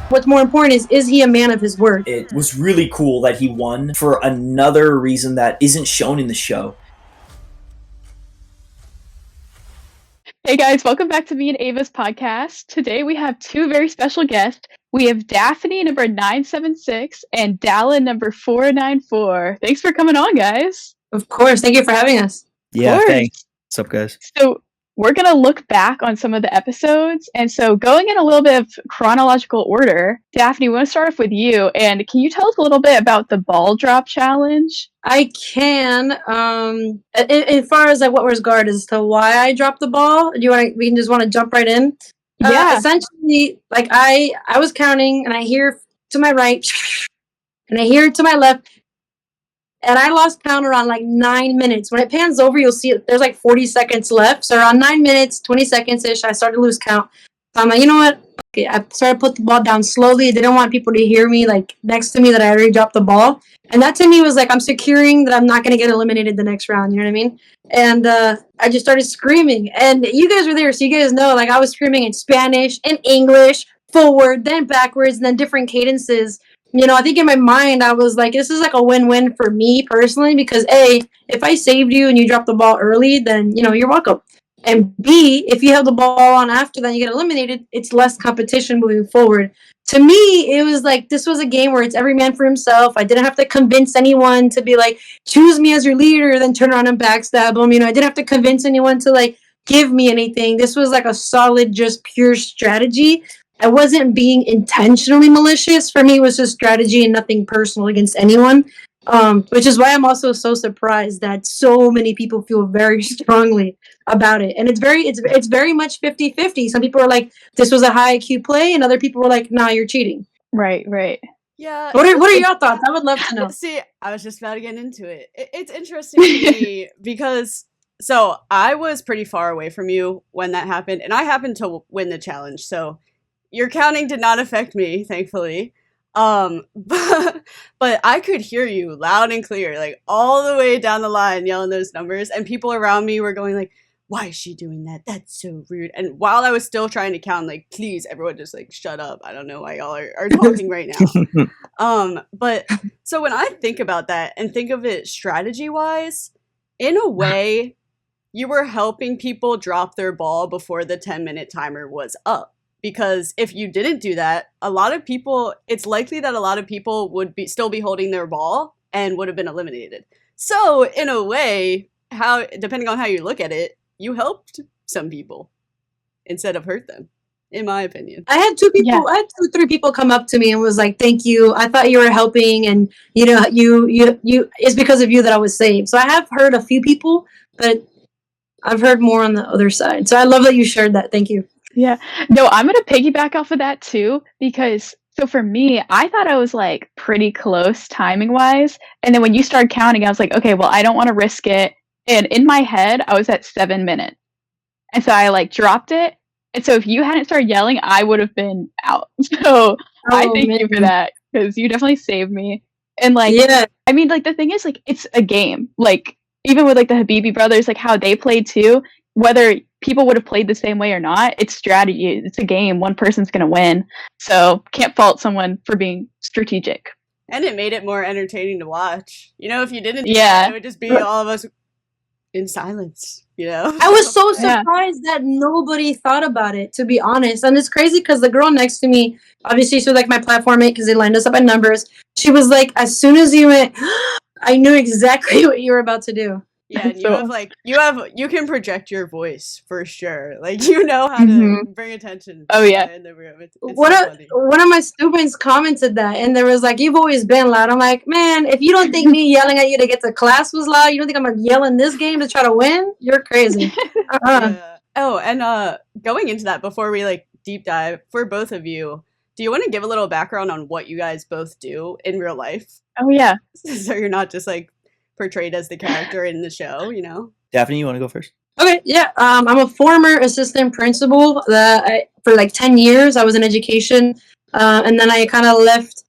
What's more important is he a man of his word? It was really cool that he won for another reason that isn't shown in the show. Hey guys, welcome back to me and Ava's podcast. Today we have two very special guests. We have Daffne number 976 and Dallin number 494. Thanks for coming on, guys. Of course. Thank you for having us. Yeah, thanks. What's up, guys? So we're going to look back on some of the episodes. And so going in a little bit of chronological order, Daffne, we want to start off with you. And can you tell us a little bit about the ball drop challenge? I can. As far as like what was guard as to why I dropped the ball, do you want to? We can just want to jump right in. Yeah. Essentially, like I was counting, and I hear to my right, and I hear to my left, and I lost count around like 9 minutes. When it pans over, you'll see there's like 40 seconds left. So around 9 minutes, 20 seconds ish, I started to lose count. So I'm like, you know what? Okay, I started to put the ball down slowly. I didn't want people to hear me like next to me that I already dropped the ball. And that to me was like, I'm securing that I'm not going to get eliminated the next round. You know what I mean? And I just started screaming. And you guys were there, so you guys know, like, I was screaming in Spanish, in English, forward, then backwards, and then different cadences. You know, I think in my mind, I was like, this is like a win-win for me personally, because A, if I saved you and you dropped the ball early, then, you know, you're welcome. And B, if you have the ball on after that, you get eliminated, it's less competition moving forward. To me, it was like, this was a game where it's every man for himself. I didn't have to convince anyone to be like, choose me as your leader, then turn around and backstab them. You know, I didn't have to convince anyone to like, give me anything. This was like a solid, just pure strategy. I wasn't being intentionally malicious. For me, it was just strategy and nothing personal against anyone. Which is why I'm also so surprised that so many people feel very strongly about it. And it's very much 50-50. Some people are like, this was a high IQ play, and other people were like, nah, you're cheating. Right. Yeah. What are your thoughts? I would love to know. See, I was just about to get into it. It's interesting to me because, so I was pretty far away from you when that happened, and I happened to win the challenge, so your counting did not affect me, thankfully. But I could hear you loud and clear, like all the way down the line yelling those numbers, and people around me were going like, why is she doing that? That's so rude. And while I was still trying to count, like, please, everyone just like shut up. I don't know why y'all are talking right now. But so when I think about that and think of it strategy wise, in a way, you were helping people drop their ball before the 10-minute timer was up. Because if you didn't do that, a lot of people, it's likely that a lot of people would still be holding their ball and would have been eliminated. So in a way, depending on how you look at it, you helped some people instead of hurt them, in my opinion. I had two, 3 people come up to me and was like, thank you. I thought you were helping, and you know, you it's because of you that I was saved. So I have heard a few people, but I've heard more on the other side. So I love that you shared that. Thank you. Yeah. No, I'm going to piggyback off of that too, because so for me, I thought I was like pretty close timing wise. And then when you started counting, I was like, okay, well, I don't want to risk it. And in my head, I was at 7 minutes. And so I like dropped it. And so if you hadn't started yelling, I would have been out. So I thank you for that, because you definitely saved me. And like, yeah. I mean, like the thing is, like, it's a game. Like even with like the Habibi brothers, like how they played too, whether people would have played the same way or not, it's strategy. It's a game. One person's going to win. So can't fault someone for being strategic. And it made it more entertaining to watch. You know, if you didn't do that, it would just be all of us in silence, you know? I was so surprised that nobody thought about it, to be honest. And it's crazy because the girl next to me, obviously she was like my platform mate because they lined us up at numbers. She was like, as soon as you went, I knew exactly what you were about to do. Yeah, and you can project your voice for sure. Like, you know how to bring attention. Oh yeah. In the room. It's one of my students commented that, and there was like, "You've always been loud." I'm like, man, if you don't think me yelling at you to get to class was loud, you don't think I'm gonna yell in this game to try to win? You're crazy. Yeah. Oh, and going into that, before we like deep dive for both of you, do you want to give a little background on what you guys both do in real life? Oh yeah. So you're not just like portrayed as the character in the show, you know? Daphne, you want to go first? Okay, yeah. I'm a former assistant principal. For like 10 years, I was in education, and then I kind of left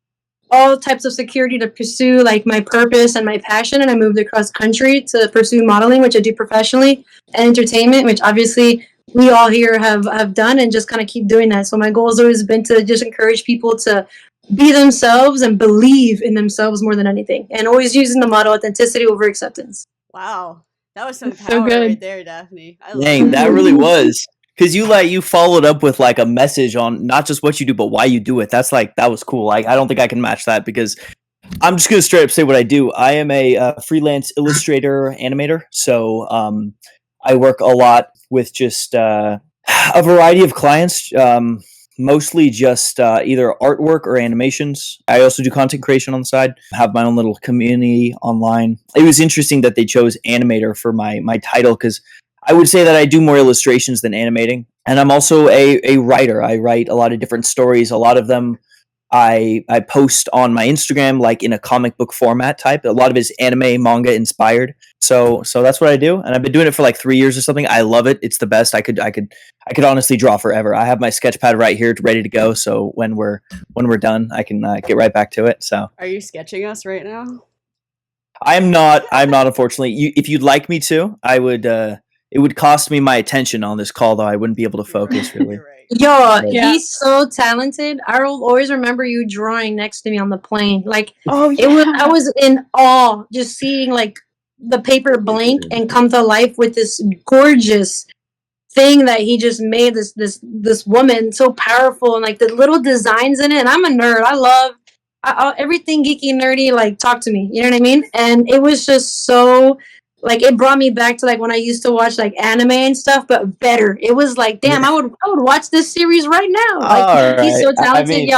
all types of security to pursue like my purpose and my passion, and I moved across country to pursue modeling, which I do professionally, and entertainment, which obviously we all here have done, and just kind of keep doing that. So my goal has always been to just encourage people to be themselves and believe in themselves more than anything, and always using the motto authenticity over acceptance. Wow. That was some That's so power good. right there, Daphne. I love Dang, that. that really was. Because you followed up with like a message on not just what you do, but why you do it. That's like, that was cool. Like, I don't think I can match that, because I'm just going to straight up say what I do. I am a freelance illustrator, animator. So I work a lot with just a variety of clients, mostly just either artwork or animations. I also do content creation on the side, have my own little community online. It was interesting that they chose animator for my title, because I would say that I do more illustrations than animating. And I'm also a writer. I write a lot of different stories. A lot of them I post on my Instagram, like in a comic book format type. A lot of it is anime, manga inspired. So that's what I do, and I've been doing it for like 3 years or something. I love it. It's the best. I could honestly draw forever. I have my sketch pad right here, ready to go. So when we're done, I can get right back to it. So Are you sketching us right now? I'm not. Unfortunately. If you'd like me to, I would. It would cost me my attention on this call, though. I wouldn't be able to focus really. You're right. Yo, Yeah. he's so talented. I will always remember you drawing next to me on the plane. Like Oh yeah. I was in awe just seeing like the paper blank and come to life with this gorgeous thing that he just made. This woman so powerful, and like the little designs in it. And I'm a nerd. I love everything geeky and nerdy. Like, talk to me. You know what I mean? And it was just so. Like, it brought me back to like when I used to watch like anime and stuff, but better. It was like, damn, I would watch this series right now. Like, he's so talented.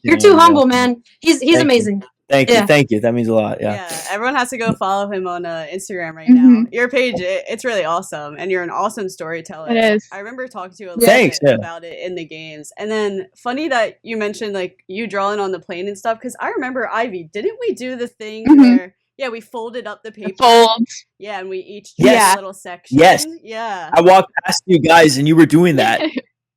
You're too humble, man. He's amazing. Thank you. That means a lot. Yeah. Yeah, everyone has to go follow him on Instagram right Mhm. now. Your page, it's really awesome, and you're an awesome storyteller. It is. I remember talking to you a little Thanks, bit yeah. about it in the games, and then funny that you mentioned like you drawing on the plane and stuff, because I remember Ivy. Didn't we do the thing Mhm. where we folded up the paper? Folds. Yeah, and we each drew Yes. a little section. Yes. Yeah. I walked past you guys, and you were doing that,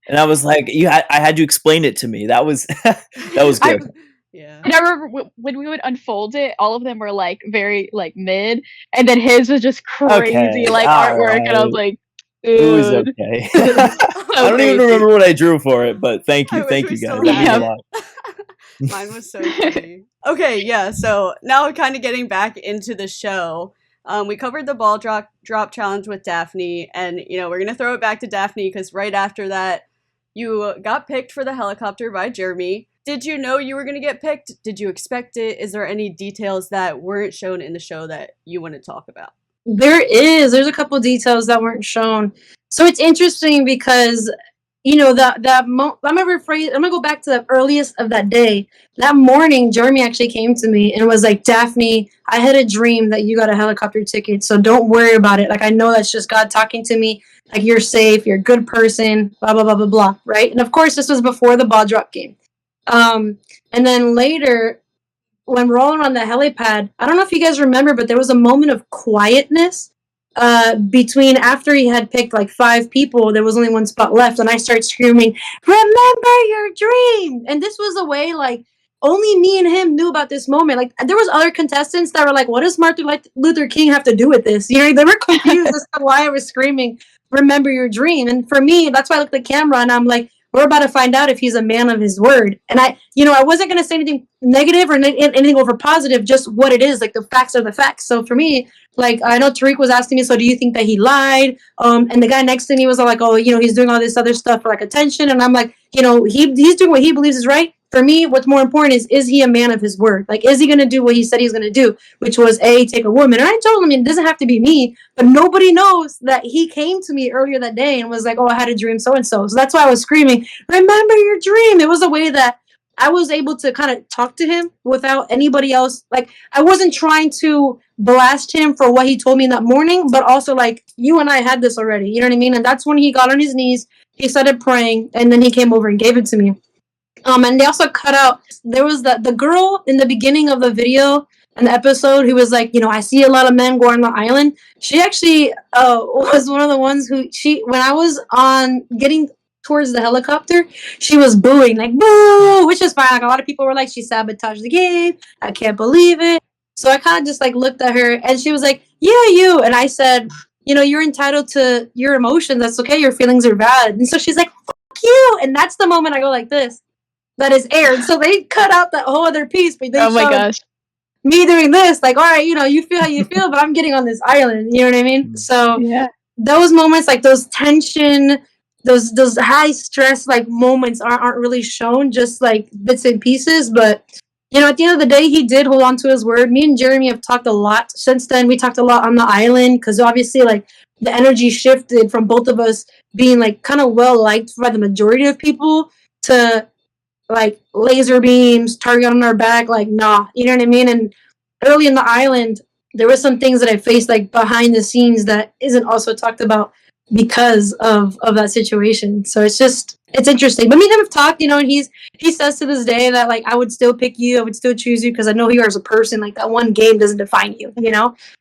and I was like, I had to explain it to me. That was that was good. Yeah. And I remember when we would unfold it, all of them were like very like mid, and then his was just crazy Okay, like all artwork, and I was right. like, It was dude. okay. I don't even crazy. remember what I drew for it, but thank I you wish guys. we still That means a had it. lot. Mine was so funny. Okay, yeah. So now kind of getting back into the show. We covered the ball drop challenge with Daphne, and we're gonna throw it back to Daphne because right after that, you got picked for the helicopter by Jeremy. Did you know you were gonna get picked? Did you expect it? Is there any details that weren't shown in the show that you want to talk about? There's a couple details that weren't shown. So it's interesting because I'm gonna go back to the earliest of that day. That morning, Jeremy actually came to me and was like, Daphne, I had a dream that you got a helicopter ticket, so don't worry about it. Like, I know that's just God talking to me. Like, you're safe, you're a good person, blah, blah, blah, blah, blah, right? And of course, this was before the ball drop game. And then later, when we're all on the helipad, I don't know if you guys remember, but there was a moment of quietness between after he had picked like 5 people. There was only 1 spot left, and I started screaming, "Remember your dream!" And this was a way like only me and him knew about this moment. Like, there was other contestants that were like, "What does Martin Luther King have to do with this?" They were confused as to why I was screaming, "Remember your dream!" And for me, that's why I looked at the camera and I'm like, we're about to find out if he's a man of his word. And I wasn't going to say anything negative or anything over positive, just what it is. Like, the facts are the facts. So for me, like, I know Tariq was asking me, so do you think that he lied? And the guy next to me was like, oh, he's doing all this other stuff for like attention. And I'm like, he's doing what he believes is right. For me, what's more important is he a man of his word? Like, is he going to do what he said he's going to do, which was take a woman? And I told him, it doesn't have to be me, but nobody knows that he came to me earlier that day and was like, oh, I had a dream so-and-so. So that's why I was screaming, remember your dream. It was a way that I was able to kind of talk to him without anybody else. Like, I wasn't trying to blast him for what he told me that morning, but also like, you and I had this already, you know what I mean? And that's when he got on his knees, he started praying, and then he came over and gave it to me. And they also cut out, there was the girl in the beginning of the video and the episode who was like, I see a lot of men go on the island. She actually was one of the ones who when I was on getting towards the helicopter, she was booing, like, boo, which is fine. Like, a lot of people were like, she sabotaged the game. I can't believe it. So I kind of just like looked at her and she was like, yeah, you. And I said, you're entitled to your emotions. That's okay. Your feelings are valid. And so she's like, fuck you. And that's the moment I go like this. That is aired. So they cut out that whole other piece, but they Oh my showed gosh. me doing this. Like, all right, you feel how you feel, but I'm getting on this island. You know what I mean? So Yeah. those moments, like those tension, those high stress like moments aren't really shown, just like bits and pieces. But at the end of the day, he did hold on to his word. Me and Jeremy have talked a lot since then. We talked a lot on the island because obviously like the energy shifted from both of us being like kind of well liked by the majority of people to like laser beams, target on our back, like nah, you know what I mean? And early in the island, there were some things that I faced like behind the scenes that isn't also talked about because of that situation. So it's interesting. But me and him have talked, and he says to this day that like I would still pick you, I would still choose you because I know you are as a person. Like that one game doesn't define you,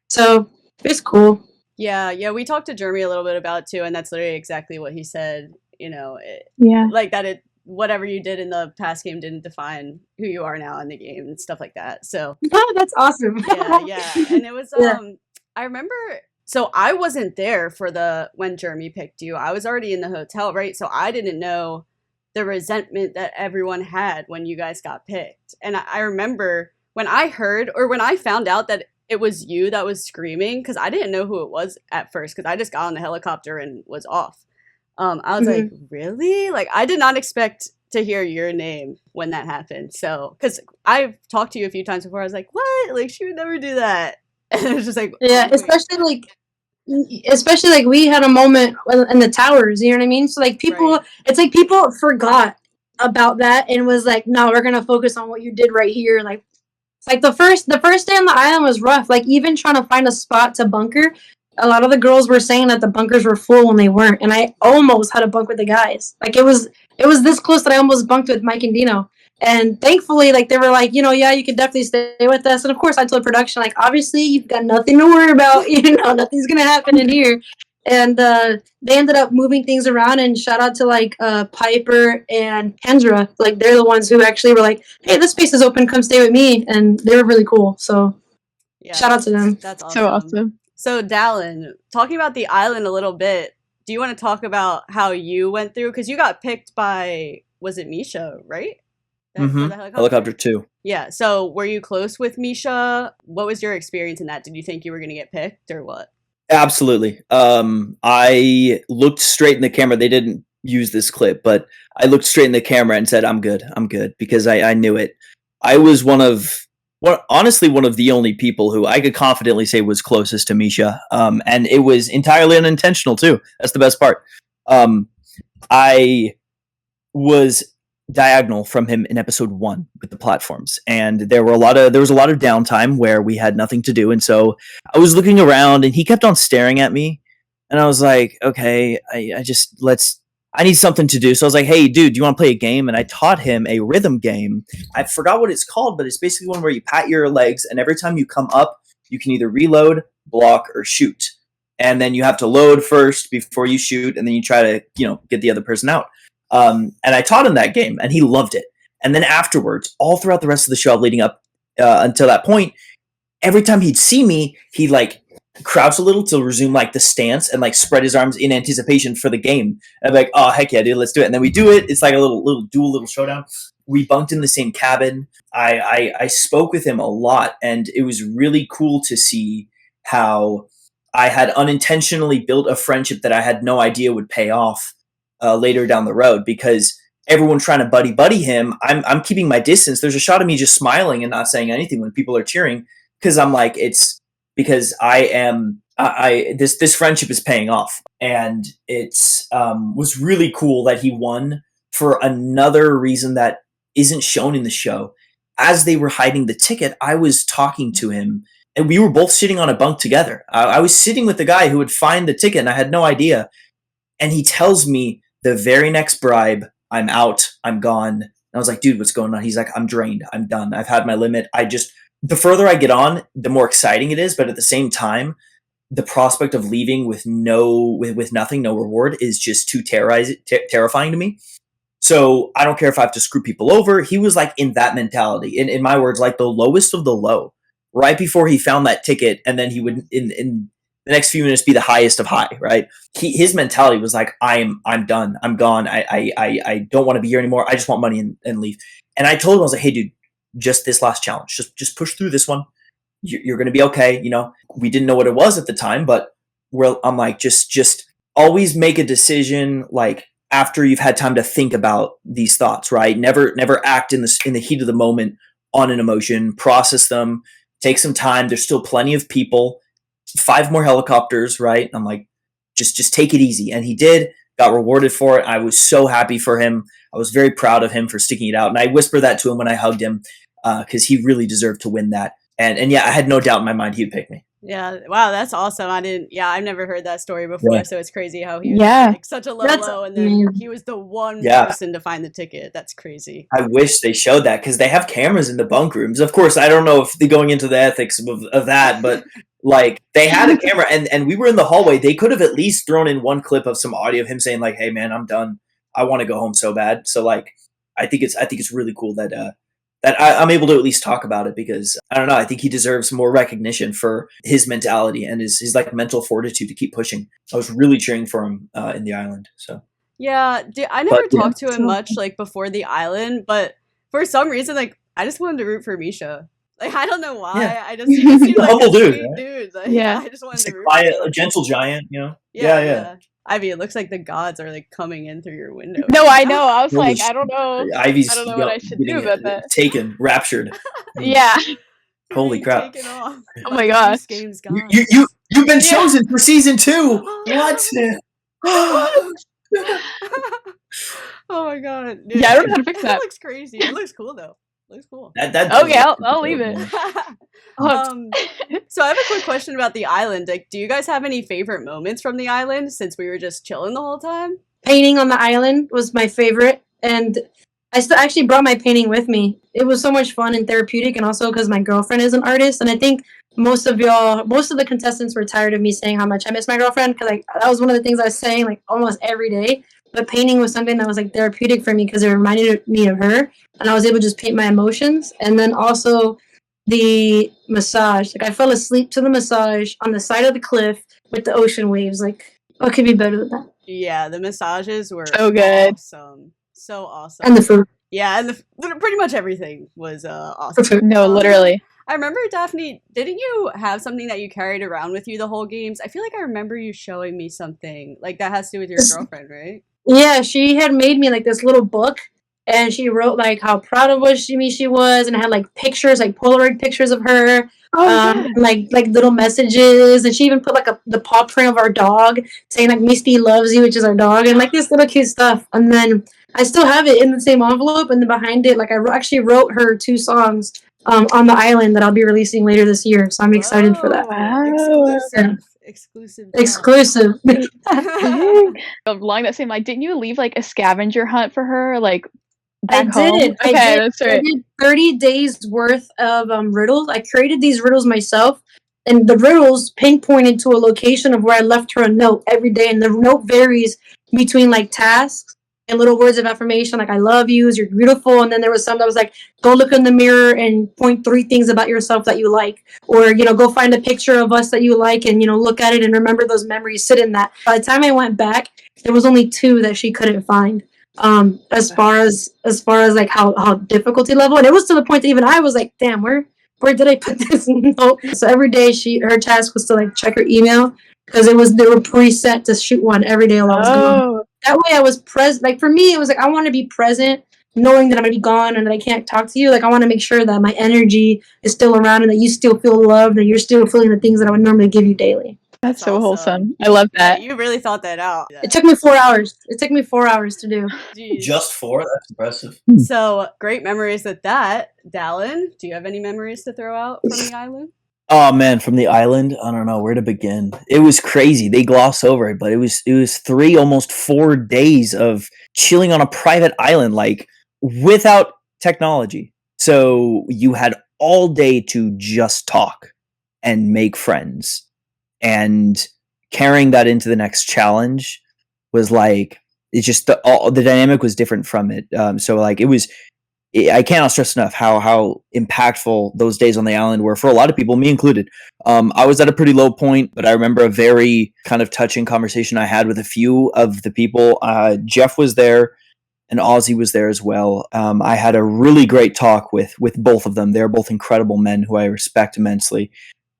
So it's cool. Yeah, we talked to Jeremy a little bit about it too, and that's literally exactly what he said. Yeah. Like that whatever you did in the past game didn't define who you are now in the game and stuff like that. So That's awesome. yeah, and it was I remember. So I wasn't there for when Jeremy picked you. I was already in the hotel, right? So I didn't know the resentment that everyone had when you guys got picked. And I remember when I found out that it was you that was screaming, because I didn't know who it was at first, because I just got on the helicopter and was off. I was like, really? Like, I did not expect to hear your name when that happened. So, because I've talked to you a few times before, I was like, what? Like, she would never do that. And it was just like, yeah, especially like we had a moment in the towers, you know what I mean? So like people, Right. It's like people forgot about that and was like, no, we're gonna focus on what you did right here. Like it's like the first day on the island was rough. Like even trying to find a spot to bunker, a lot of the girls were saying that the bunkers were full when they weren't, and I almost had a bunk with the guys. Like it was this close that I almost bunked with Mike and Dino. And thankfully, like they were like, yeah, you could definitely stay with us. And of course, I told production, like, obviously, you've got nothing to worry about. Nothing's gonna happen in here. And they ended up moving things around. And shout out to like Piper and Kendra. Like they're the ones who actually were like, hey, this space is open. Come stay with me. And they were really cool. So Yeah, shout out to them. That's awesome. So awesome. So Dallin, talking about the island a little bit, do you want to talk about how you went through? Because you got picked by, was it Misha, right? For the Helicopter 2. Yeah. So were you close with Misha? What was your experience in that? Did you think you were going to get picked or what? Absolutely. I looked straight in the camera. They didn't use this clip, but I looked straight in the camera and said, I'm good, because I knew it. I was honestly one of the only people who I could confidently say was closest to Misha. And it was entirely unintentional too. That's the best part. I was diagonal from him in episode 1 with the platforms, and there was a lot of downtime where we had nothing to do, and so I was looking around and he kept on staring at me, and I was like, okay, I need something to do. So I was like, hey dude, do you want to play a game? And I taught him a rhythm game. I forgot what it's called, but it's basically one where you pat your legs, and every time you come up you can either reload, block, or shoot, and then you have to load first before you shoot, and then you try to get the other person out. And I taught him that game, and he loved it. And then afterwards, all throughout the rest of the show, leading up until that point, every time he'd see me, he'd like crouch a little to resume like the stance and like spread his arms in anticipation for the game. And I'm like, oh heck yeah, dude, let's do it. And then we do it. It's like a little showdown. We bunked in the same cabin. I spoke with him a lot, and it was really cool to see how I had unintentionally built a friendship that I had no idea would pay off later down the road, because everyone trying to buddy him, I'm keeping my distance. There's a shot of me just smiling and not saying anything when people are cheering, because I'm like, it's because this friendship is paying off. And it's was really cool that he won for another reason that isn't shown in the show. As they were hiding the ticket, I was talking to him, and we were both sitting on a bunk together. I was sitting with the guy who would find the ticket, and I had no idea. And he tells me, the very next bribe, I'm out, I'm gone. And I was like, dude, what's going on? He's like, I'm drained, I'm done, I've had my limit. The further I get on, the more exciting it is, but at the same time, the prospect of leaving with nothing, no reward, is just too terrifying to me. So I don't care if I have to screw people over. He was like in that mentality, in my words, like the lowest of the low, right before he found that ticket, and then he would the next few minutes be the highest of high, right? His mentality was like, I'm done. I'm gone. I don't want to be here anymore. I just want money and leave. And I told him, I was like, hey, dude, just this last challenge. Just push through this one. You're going to be okay. You know, we didn't know what it was at the time, but I'm like, just always make a decision like after you've had time to think about these thoughts, right? Never act in the heat of the moment on an emotion, process them, take some time. There's still plenty of people, 5 more helicopters, right? I'm like, just take it easy. And he did, got rewarded for it. I was so happy for him. I was very proud of him for sticking it out. And I whispered that to him when I hugged him, because he really deserved to win that. And yeah, I had no doubt in my mind he would pick me. Yeah, wow, that's awesome. I've never heard that story before, Yeah. so it's crazy how he was like such a low, and then he was the one person to find the ticket. That's crazy. I wish they showed that, because they have cameras in the bunk rooms. Of course, I don't know if they're going into the ethics of that, but like they had a camera, and we were in the hallway. They could have at least thrown in one clip of some audio of him saying like, "Hey man, I'm done. I want to go home so bad." So like, I think it's really cool that I'm able to at least talk about it, because I don't know. I think he deserves more recognition for his mentality and his like mental fortitude to keep pushing. I was really cheering for him in the island. So yeah, I never talked to him much like before the island, but for some reason, like I just wanted to root for Misha. Like I don't know why. Yeah. I just he just seemed like humble a dude, sweet right? dude. Like, Yeah. I just wanted Just to a root quiet, for him. a gentle giant, you know. Yeah. Ivy, it looks like the gods are like coming in through your window. No, I know. I was Holy like, I don't know. Ivy's I don't know what I should getting do about that. taken, raptured. Yeah. Holy Being crap! taken off Oh by my the gosh. Beast Games gods. You've been chosen for season 2. What? Oh my god. Dude, Yeah, I don't know how to fix that. It looks crazy. It looks cool though. Looks cool. That does Okay, look I'll pretty leave dope, it. man. So I have a quick question about the island. Like, do you guys have any favorite moments from the island since we were just chilling the whole time? Painting on the island was my favorite, and I still actually brought my painting with me. It was so much fun and therapeutic, and also because my girlfriend is an artist, and I think most of the contestants were tired of me saying how much I miss my girlfriend, because like that was one of the things I was saying like almost every day. But painting was something that was like therapeutic for me because it reminded me of her, and I was able to just paint my emotions. And then also the massage. Like I fell asleep to the massage on the side of the cliff with the ocean waves. Like what could be better than that? Yeah, the massages were So good. awesome. So awesome. And the food. Yeah, and pretty much everything was awesome. No, literally. I remember, Daphne, didn't you have something that you carried around with you the whole games? I feel like I remember you showing me something like that has to do with your girlfriend, right? Yeah, she had made me like this little book, and she wrote like how proud of me she was, and I had like pictures, like Polaroid pictures of her, and, like little messages, and she even put like the paw print of our dog saying like Misty loves you, which is our dog, and like this little cute stuff. And then I still have it in the same envelope, and then behind it, like I actually wrote her 2 songs on the island that I'll be releasing later this year, so I'm excited for that. Wow. Exclusive. Along that same line, didn't you leave like a scavenger hunt for her? Like I back home? did. Okay, I did. that's right. I did 30 days worth of riddles. I created these riddles myself, and the riddles pinpointed to a location of where I left her a note every day, and the note varies between like tasks and little words of affirmation, like I love you, you're beautiful, and then there was some that was like, go look in the mirror and point 3 things about yourself that you like, or go find a picture of us that you like and look at it and remember those memories, sit in that. By the time I went back, there was only 2 that she couldn't find. As far as like how difficulty level, and it was to the point that even I was like, damn, where did I put this note? So every day her task was to like check her email, because they were preset to shoot one every day while I was gone. That way I was present. Like for me, it was like I want to be present, knowing that I'm gonna be gone and that I can't talk to you. Like I want to make sure that my energy is still around and that you still feel loved and you're still feeling the things that I would normally give you daily. That's so awesome. Wholesome. I love that. Yeah, you really thought that out. It took me 4 hours. It took me 4 hours to do. Jeez. Just 4? That's impressive. So great memories with that. Dallin, do you have any memories to throw out from the island? Oh man, from the island, I don't know where to begin. It was crazy. They gloss over it, but it was 3, almost 4 days of chilling on a private island, like without technology. So you had all day to just talk and make friends. And carrying that into the next challenge was like, it's just the dynamic was different from it. So like it was I cannot stress enough how impactful those days on the island were for a lot of people, me included. I was at a pretty low point, but I remember a very kind of touching conversation I had with a few of the people. Jeff was there, and Ozzy was there as well. I had a really great talk with both of them. They're both incredible men who I respect immensely,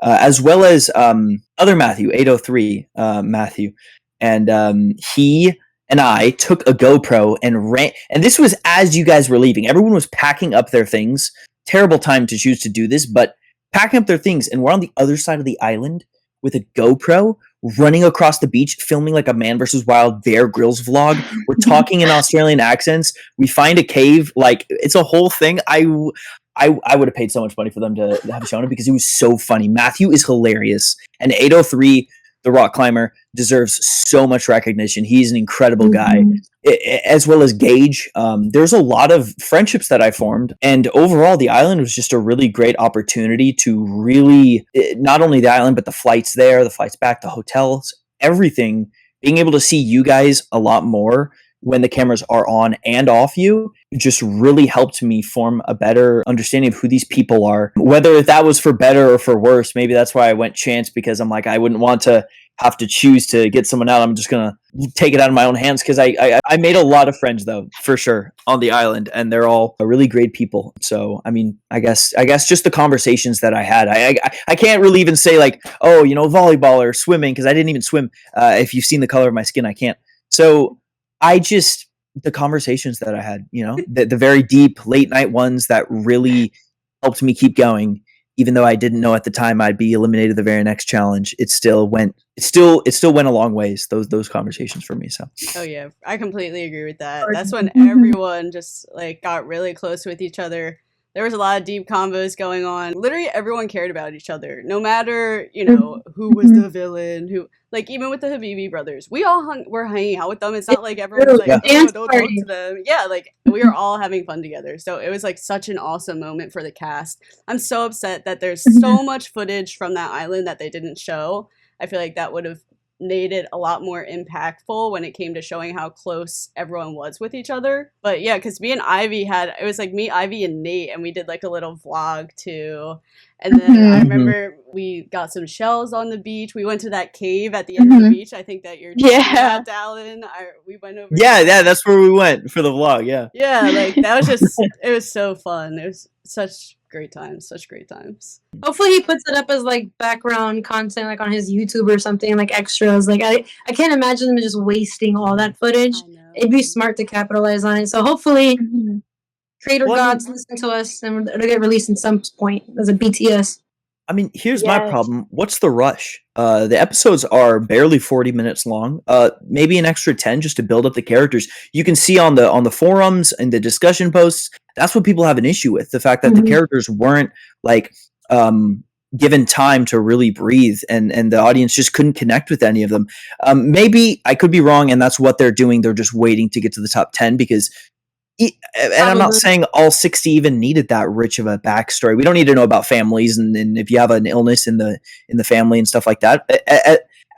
as well as other Matthew, 803 Matthew, and he and I took a GoPro and ran. And this was as you guys were leaving. Everyone was packing up their things. Terrible time to choose to do this, but packing up their things, and we're on the other side of the island with a GoPro, running across the beach, filming like a Man vs. Wild Bear Grylls vlog. We're talking in Australian accents. We find a cave. Like, it's a whole thing. I would have paid so much money for them to have shown it because it was so funny. Matthew is hilarious. And 803, the rock climber, deserves so much recognition. He's an incredible guy. As well as Gage. There's a lot of friendships that I formed. And overall, the island was just a really great opportunity to really, not only the island, but the flights there, the flights back, the hotels, everything. Being able to see you guys a lot more when the cameras are on and off you just really helped me form a better understanding of who these people are. Whether that was for better or for worse, maybe that's why I went chance, because I'm like, I wouldn't want to have to choose to get someone out. I'm just gonna take it out of my own hands, because I made a lot of friends, though, for sure, on the island, and they're all really great people. So I mean, I guess just the conversations that I had, I can't really even say like, oh, volleyball or swimming, because I didn't even swim. If you've seen the color of my skin, I can't. So the conversations that I had, the very deep late night ones that really helped me keep going, even though I didn't know at the time I'd be eliminated the very next challenge. It still went a long ways, those conversations for me. So. Oh yeah, I completely agree with that. That's when everyone just like got really close with each other. There was a lot of deep combos going on. Literally everyone cared about each other, no matter, who was the villain, who, like, even with the Habibi brothers, we all were hanging out with them. It's not like everyone was like, oh, don't talk to them. Yeah, like, we were all having fun together. So it was like such an awesome moment for the cast. I'm so upset that there's so much footage from that island that they didn't show. I feel like that would have made it a lot more impactful when it came to showing how close everyone was with each other. But yeah, because me and Ivy it was like me, Ivy, and Nate, and we did like a little vlog too. And then I remember we got some shells on the beach. We went to that cave at the end of the beach. I think that you're Dallin. We went over. Yeah, that's where we went for the vlog. Yeah, like that was just, it was so fun. It was such great times. Hopefully he puts it up as like background content, like on his YouTube or something, like extras. Like I can't imagine them just wasting all that footage. It'd be smart to capitalize on it. So hopefully creator gods listen to us, and it'll get released at some point as a BTS. I mean, here's my problem. What's the rush? The episodes are barely 40 minutes long. Maybe an extra 10 just to build up the characters. You can see on the forums and the discussion posts, that's what people have an issue with. The fact that the characters weren't like given time to really breathe, and the audience just couldn't connect with any of them. Maybe I could be wrong, and that's what they're doing. They're just waiting to get to the top 10 because. And I'm not saying all 60 even needed that rich of a backstory. We don't need to know about families and if you have an illness in the family and stuff like that.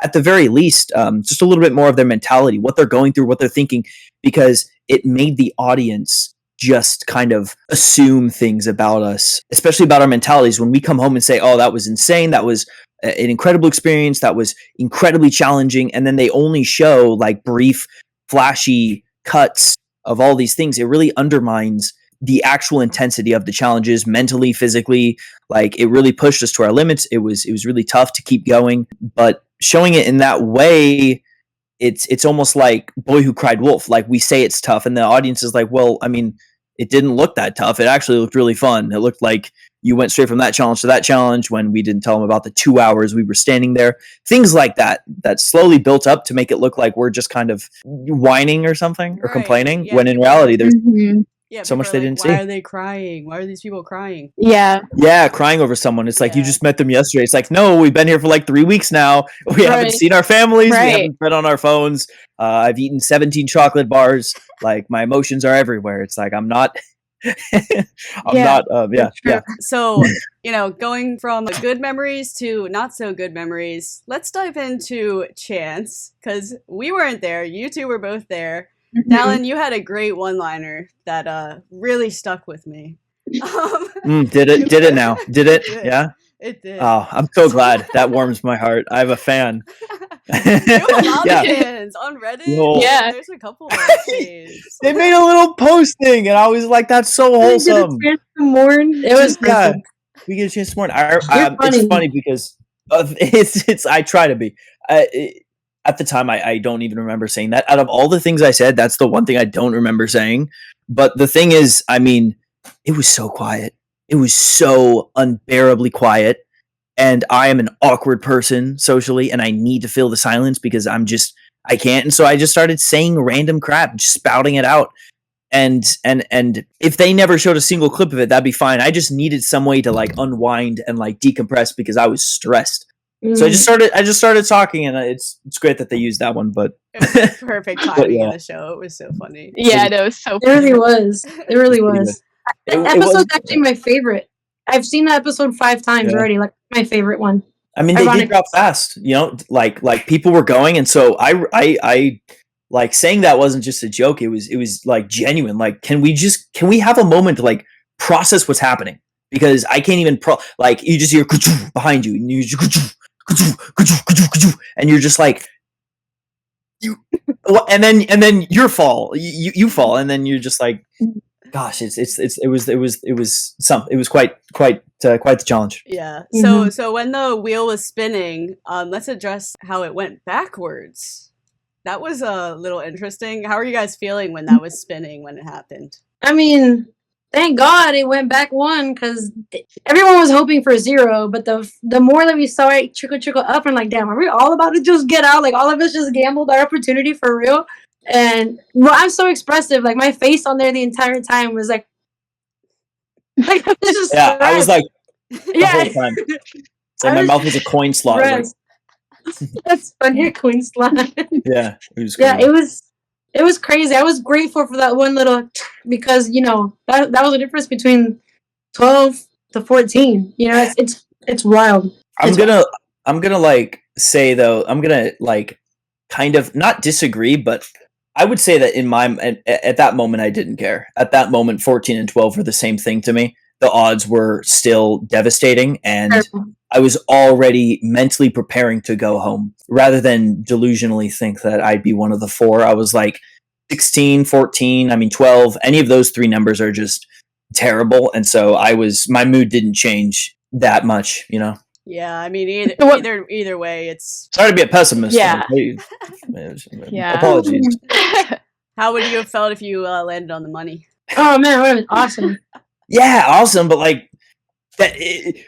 At the very least, just a little bit more of their mentality, what they're going through, what they're thinking, because it made the audience just kind of assume things about us, especially about our mentalities. When we come home and say, oh, that was insane, that was an incredible experience, that was incredibly challenging, and then they only show like brief, flashy cuts of all these things, it really undermines the actual intensity of the challenges mentally, physically. Like, it really pushed us to our limits. It was really tough to keep going, but showing it in that way, it's almost like Boy Who Cried Wolf. Like, we say it's tough, and the audience is like, well, I mean, it didn't look that tough. It actually looked really fun. It looked like you went straight from that challenge to that challenge when we didn't tell them about the 2 hours we were standing there. Things like that slowly built up to make it look like we're just kind of whining or something or complaining, when in reality there's so much they didn't see. Why are they crying? Why are these people crying? Yeah, crying over someone. It's like, you just met them yesterday. It's like, no, we've been here for like 3 weeks now. We haven't seen our families. We haven't been on our phones. I've eaten 17 chocolate bars. Like, my emotions are everywhere. It's like, I'm not... So, going from good memories to not so good memories, let's dive into chance, because we weren't there. You two were both there. Dallin, you had a great one-liner that really stuck with me. Did it now? Did it? It did. Yeah. It did. Oh, I'm so glad. That warms my heart. I have a fan. You have a lot Yeah. of fans on Reddit. Yo. Yeah. There's a couple of faves. They made a little posting, and I was like, "That's so We get a wholesome." chance to mourn. It was Yeah. perfect. We get a chance to mourn. You're It's funny. funny because it's. I try to be. At the time, I don't even remember saying that. Out of all the things I said, that's the one thing I don't remember saying. But the thing is, I mean, it was so quiet. It was so unbearably quiet. And I am an awkward person socially, and I need to fill the silence because I can't. And so I just started saying random crap, just spouting it out. And if they never showed a single clip of it, that'd be fine. I just needed some way to like unwind and like decompress because I was stressed. So I just started talking, and it's great that they used that one. But It was perfect timing yeah. in the show. It was so funny. Yeah, no, it was so It really funny. was. It really pretty was. It- That it was- episode's actually my favorite. I've seen that episode 5 times Yeah. already. Like my favorite one. I mean, they Ironic. did drop fast, you know, like people were going, and so I like saying that wasn't just a joke. It was like genuine. Like, can we have a moment to like process what's happening? Because I can't even like you just hear behind you, and you just, and you're just like and then you fall, you fall, and then you're just like, gosh, it was quite the challenge. Yeah. Mhm. So when the wheel was spinning, let's address how it went backwards. That was a little interesting. How are you guys feeling when that was spinning when it happened? I mean, thank God it went back 1 because everyone was hoping for 0. But the more that we saw it trickle up, and like, damn, are we all about to just get out? Like, all of us just gambled our opportunity for real. And well, I'm so expressive. Like, my face on there the entire time was like this is Yeah, I was like the yeah. whole time. So I my was mouth was a coin slot. I was That's funny, Queen slot. like, yeah, it was. Yeah, Crazy. it was crazy. I was grateful for that one little because that was the difference between 12 to 14. It's wild. I'm gonna like say though, I'm gonna like kind of not disagree, but I would say that at that moment I didn't care. At that moment, 14 and 12 were the same thing to me. The odds were still devastating, and I was already mentally preparing to go home rather than delusionally think that I'd be one of the 4. I was like 16, 14, 12. Any of those 3 numbers are just terrible. And so my mood didn't change that much, you know? Yeah, I mean either way, it's Sorry to be a pessimist. Yeah. Yeah. Apologies. how would you have felt if you landed on the money? Oh man, it would have been awesome. Yeah, awesome. But like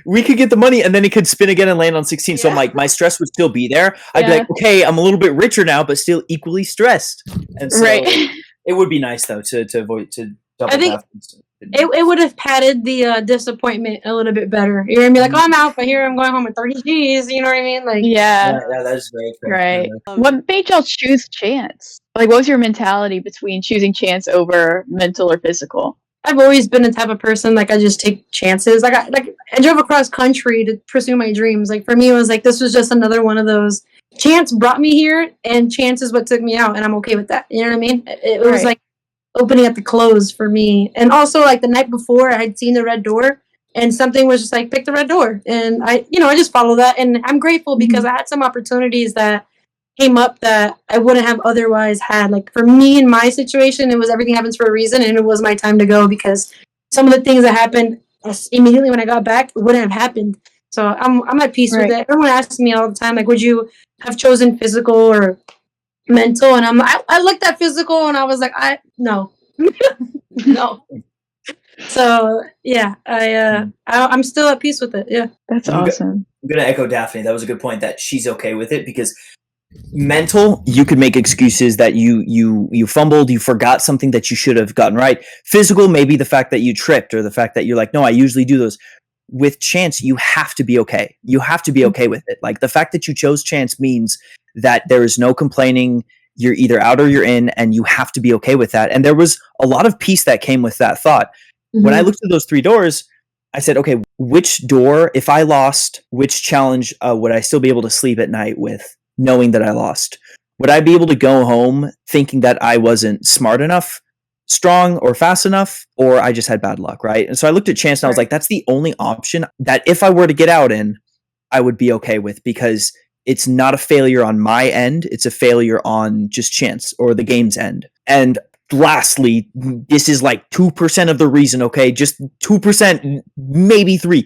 we could get the money and then it could spin again and land on 16. So Yeah. like my stress would still be there. I'd be Yeah. like, okay, I'm a little bit richer now, but still equally stressed. And so Right. it would be nice though to avoid to double I think tap. It would have padded the disappointment a little bit better. You're gonna be like, oh, I'm out, but here I'm going home with 30 G's. You know what I mean? Like, Yeah. Yeah, that is very fair. Right. Um, What made y'all choose chance? Like, what was your mentality between choosing chance over mental or physical? I've always been the type of person like I just take chances. I drove across country to pursue my dreams. Like for me, it was like this was just another one of those. Chance brought me here, and chance is what took me out, and I'm okay with that. You know what I mean? It was Right. like opening at the close for me, and also like the night before, I had seen the red door, and something was just like pick the red door, and I just follow that, and I'm grateful because I had some opportunities that came up that I wouldn't have otherwise had. Like for me in my situation, it was everything happens for a reason, and it was my time to go because some of the things that happened immediately when I got back wouldn't have happened. So I'm at peace Right. with it. Everyone asks me all the time, like, would you have chosen physical or mental? And I looked at physical and I was like, no, no. So yeah, I'm still at peace with it. Yeah. That's I'm go- awesome. I'm gonna echo Daphne. That was a good point that she's okay with it because Mental, you could make excuses that you fumbled, you forgot something that you should have gotten right. Physical, maybe the fact that you tripped or the fact that you're like, no, I usually do those. With chance, you have to be okay. You have to be okay with it. Like the fact that you chose chance means that there is no complaining. You're either out or you're in, and you have to be okay with that. And there was a lot of peace that came with that thought. When I looked at those 3 doors, I said, okay, which door, if I lost, which challenge would I still be able to sleep at night with, knowing that I lost? would I be able to go home thinking that I wasn't smart enough, strong, or fast enough, or I just had bad luck, right? And so I looked at chance and I was like, that's the only option that if I were to get out in, I would be okay with, because it's not a failure on my end. It's a failure on just chance or the game's end. And lastly, this is like 2% of the reason, okay? Just 2%, maybe 3%.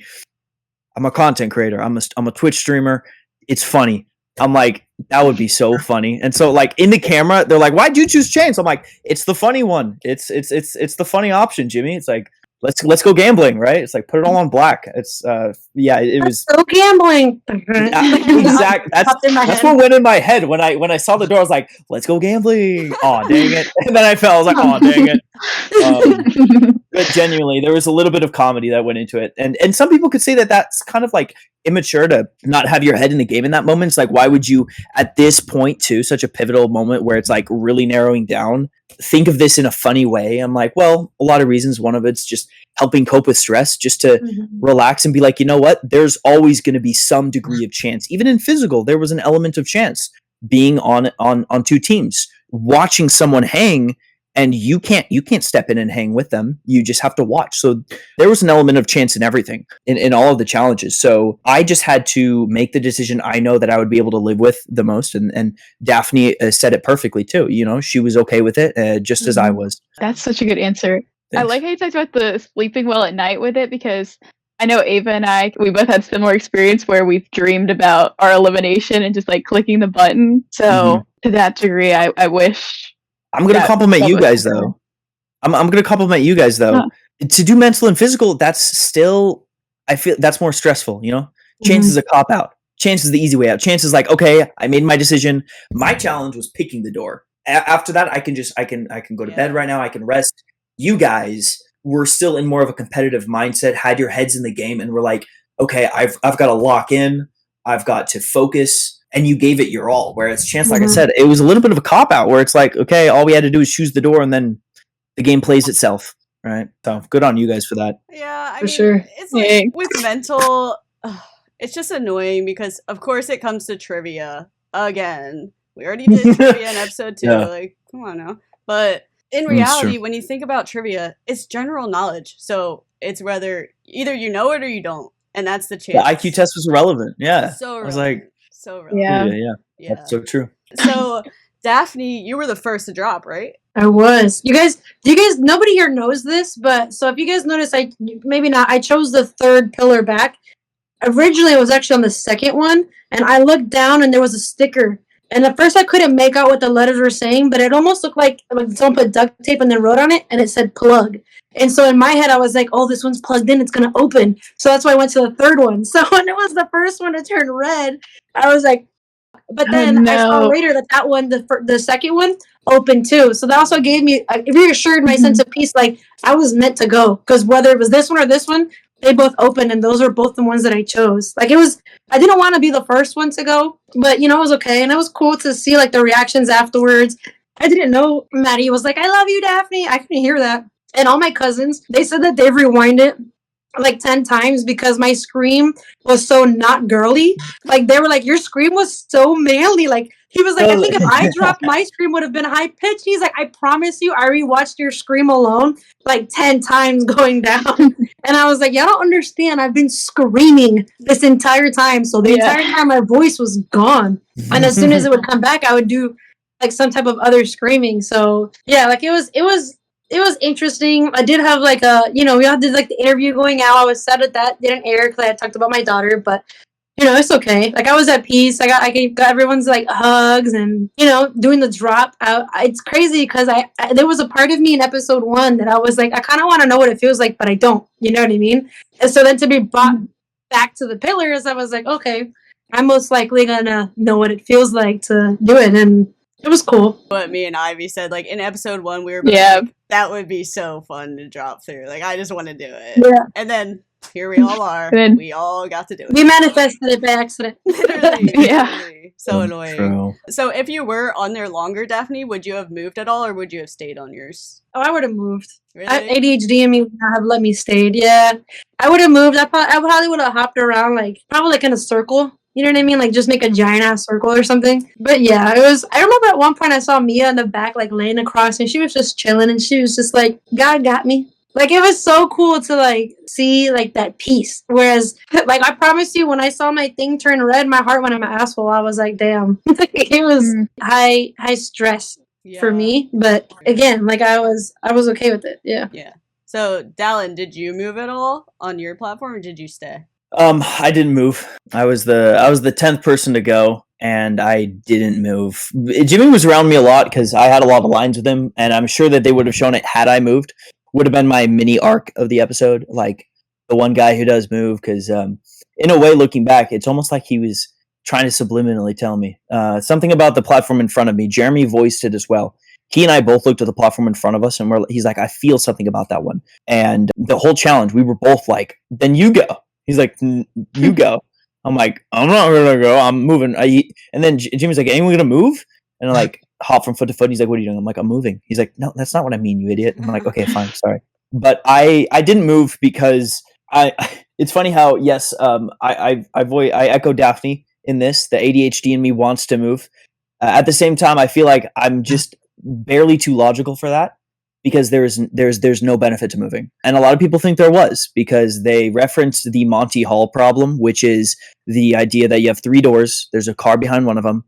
I'm a content creator. I'm a Twitch streamer. It's funny. I'm like, that would be so funny. And so like in the camera, they're like, why'd you choose chance? I'm like, it's the funny one. It's the funny option, Jimmy. It's like, let's go gambling, right? It's like, put it all on black. It's it was so gambling. exact. That's what went in my head when I saw the door. I was like, let's go gambling. Oh dang it! And then I fell. I was like, oh dang it. But genuinely, there was a little bit of comedy that went into it, and some people could say that that's kind of like immature to not have your head in the game in that moment. It's like, why would you at this point too, such a pivotal moment where it's like really narrowing down, think of this in a funny way? I'm like, well, a lot of reasons. One of it's just helping cope with stress, just to relax and be like, you know what? There's always going to be some degree of chance. Even in physical, there was an element of chance being on two teams, watching someone hang. And you can't step in and hang with them. You just have to watch. So there was an element of chance in everything, in all of the challenges. So I just had to make the decision I know that I would be able to live with the most. And Daphne said it perfectly too. You know, she was okay with it, just as I was. That's such a good answer. Thanks. I like how you talked about the sleeping well at night with it, because I know Ava and we both had similar experience where we've dreamed about our elimination and just like clicking the button. So to that degree, I wish. I'm going to compliment you guys, though. I'm going to compliment you guys, though. To do mental and physical, that's still, I feel that's more stressful, you know? Chance is a cop-out. Chance is the easy way out. Chance is like, okay, I made my decision. My challenge was picking the door. After that, I can go to bed right now. I can rest. You guys were still in more of a competitive mindset, had your heads in the game, and were like, okay, I've got to lock in. I've got to focus. And you gave it your all. Whereas Chance, like I said, it was a little bit of a cop-out where it's like, okay, all we had to do is choose the door and then the game plays itself, right? So good on you guys for that. Yeah, I For mean, sure. it's like with mental, it's just annoying because, of course, it comes to trivia again. We already did trivia in episode 2. Yeah. Like, come on now. But in reality, when you think about trivia, it's general knowledge. So it's whether either you know it or you don't. And that's the chance. The IQ test was irrelevant. Yeah. So relevant. I was like, so relevant. Yeah. That's so true. So, Daphne, you were the first to drop, right? I was. Nobody here knows this, but so if you guys notice, maybe not, I chose the third pillar back. Originally, it was actually on the second one, and I looked down and there was a sticker. And at first, I couldn't make out what the letters were saying, but it almost looked like someone put duct tape and then wrote on it, and it said plug. And so in my head, I was like, oh, this one's plugged in. It's going to open. So that's why I went to the third one. So when it was the first one to turn red, I was like, but then I saw later that one, the second one, opened too. So that also gave me, it reassured my sense of peace. Like I was meant to go, because whether it was this one or this one, they both opened, and those are both the ones that I chose. Like I didn't want to be the first one to go, but it was okay. And it was cool to see like the reactions afterwards. I didn't know Maddie was like, I love you, Daphne. I couldn't hear that. And all my cousins, they said that they've rewound it like 10 times because my scream was so not girly. Like they were like, your scream was so manly. Like he was like, I think if I dropped, my scream would have been high pitched. He's like, I promise you, I rewatched your scream alone like 10 times going down. And I was like, y'all don't understand. I've been screaming this entire time. So the entire time my voice was gone. And as soon as it would come back, I would do like some type of other screaming. So yeah, like it was interesting. I did have like we all did like the interview going out. I was sad that didn't air because I had talked about my daughter, but it's okay. Like I was at peace. I got everyone's like hugs and doing the drop out. It's crazy because I there was a part of me in episode 1 that I was like, I kind of want to know what it feels like, but I don't. You know what I mean? And so then to be brought back to the pillars, I was like, okay, I'm most likely gonna know what it feels like to do it, and it was cool. What me and Ivy said, like in episode 1, we were like, that would be so fun to drop through. Like I just want to do it. Yeah. And then here we all are. We all got to do it. We manifested it by accident. Literally. So annoying. True. So if you were on there longer, Daphne, would you have moved at all, or would you have stayed on yours? Oh, I would have moved. Really? ADHD in me would not have let me stay. Yeah, I would have moved. I probably would have hopped around, like probably like in a circle. You know what I mean? Like, just make a giant ass circle or something. But yeah, it was. I remember at one point I saw Mia in the back, like laying across, and she was just chilling, and she was just like, "God got me." Like, it was so cool to like see like that peace. Whereas, like, I promise you, when I saw my thing turn red, my heart went in my asshole. I was like, "Damn!" It was high stress for me. But again, like, I was okay with it. Yeah. Yeah. So, Dallin, did you move at all on your platform, or did you stay? I didn't move. I was the 10th person to go, and I didn't move. Jimmy was around me a lot because I had a lot of lines with him, and I'm sure that they would have shown it had I moved. Would have been my mini arc of the episode, like the one guy who does move. Because in a way, looking back, it's almost like he was trying to subliminally tell me something about the platform in front of me. Jeremy voiced it as well. He and I both looked at the platform in front of us, and he's like, I feel something about that one. And the whole challenge, we were both like, then you go. He's like, you go. I'm like, I'm not gonna go. I'm moving. And then Jimmy's like, anyone gonna move? And I'm like, hop from foot to foot. And he's like, what are you doing? I'm like, I'm moving. He's like, no, that's not what I mean, you idiot. I'm like, okay, fine, sorry. But I didn't move because it's funny how, yes, I echo Daphne in this. The ADHD in me wants to move. At the same time, I feel like I'm just barely too logical for that, because there's no benefit to moving. And a lot of people think there was, because they referenced the Monty Hall problem, which is the idea that you have 3 doors. There's a car behind one of them.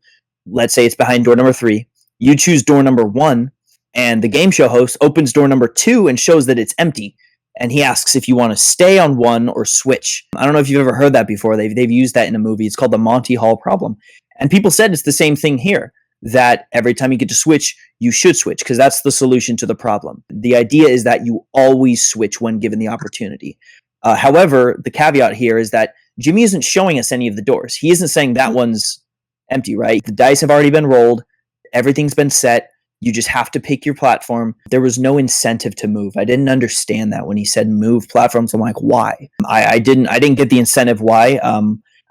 Let's say it's behind door number 3. You choose door number 1, and the game show host opens door number 2 and shows that it's empty. And he asks if you want to stay on 1 or switch. I don't know if you've ever heard that before. They've used that in a movie. It's called the Monty Hall problem. And people said it's the same thing here, that every time you get to switch, you should switch, because that's the solution to the problem. The idea is that you always switch when given the opportunity. However, the caveat here is that Jimmy isn't showing us any of the doors. He isn't saying that one's empty, right? The dice have already been rolled. Everything's been set. You just have to pick your platform. There was no incentive to move. I didn't understand that when he said move platforms. I'm like, why? I didn't get the incentive why.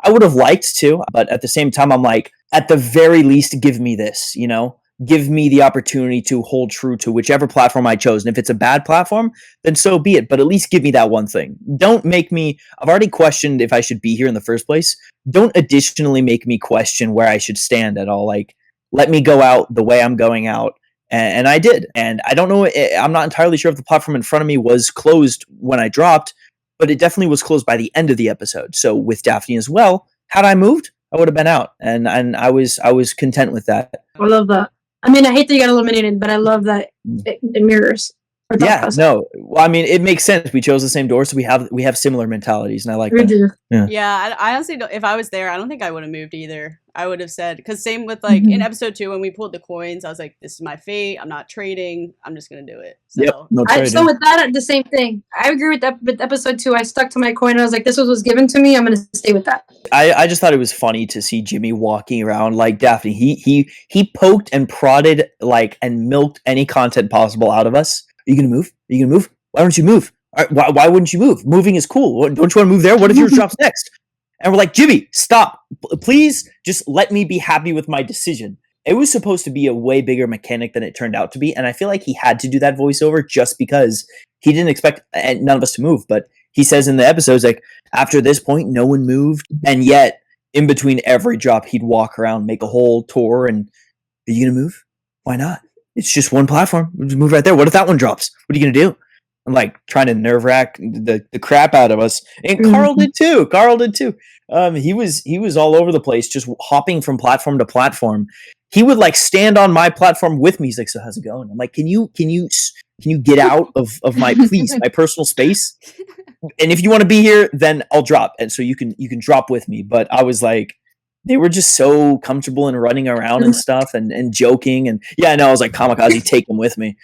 I would have liked to, but at the same time, I'm like, at the very least, give me this, give me the opportunity to hold true to whichever platform I chose. And if it's a bad platform, then so be it. But at least give me that one thing. Don't make me, I've already questioned if I should be here in the first place. Don't additionally make me question where I should stand at all. Like, let me go out the way I'm going out. And I did. And I don't know, I'm not entirely sure if the platform in front of me was closed when I dropped, but it definitely was closed by the end of the episode. So with Daphne as well, had I moved, I would have been out. And I was content with that. I love that. I mean, I hate that you got eliminated, but I love that it mirrors. Yeah, no. Well, I mean, it makes sense. We chose the same door, so we have similar mentalities, and I like that. Yeah, I honestly don't. If I was there, I don't think I would have moved either. I would have said, because same with like in episode 2 when we pulled the coins, I was like, "This is my fate. I'm not trading. I'm just gonna do it." So, yep, no trading. So with that, the same thing. I agree with that. With episode 2, I stuck to my coin. I was like, "This was given to me. I'm gonna stay with that." I just thought it was funny to see Jimmy walking around like Daphne. He poked and prodded and milked any content possible out of us. Are you gonna move? Are you gonna move? Why don't you move? Why wouldn't you move? Moving is cool. Don't you want to move there? What if yours drops next? And we're like, Jimmy, stop. Please just let me be happy with my decision. It was supposed to be a way bigger mechanic than it turned out to be. And I feel like he had to do that voiceover just because he didn't expect none of us to move. But he says in the episodes, like, after this point, no one moved. And yet, in between every drop, he'd walk around, make a whole tour. And are you going to move? Why not? It's just one platform. We'll just move right there. What if that one drops? What are you going to do? I'm like trying to nerve wrack the crap out of us. And Karl did too. He was all over the place, just hopping from platform to platform. He would like stand on my platform with me. He's like, so how's it going? I'm like, can you get out of my, please, my personal space? And if you want to be here, then I'll drop. And so you can drop with me. But I was like, they were just so comfortable and running around and stuff and joking. And yeah, no, I was like, kamikaze, take them with me.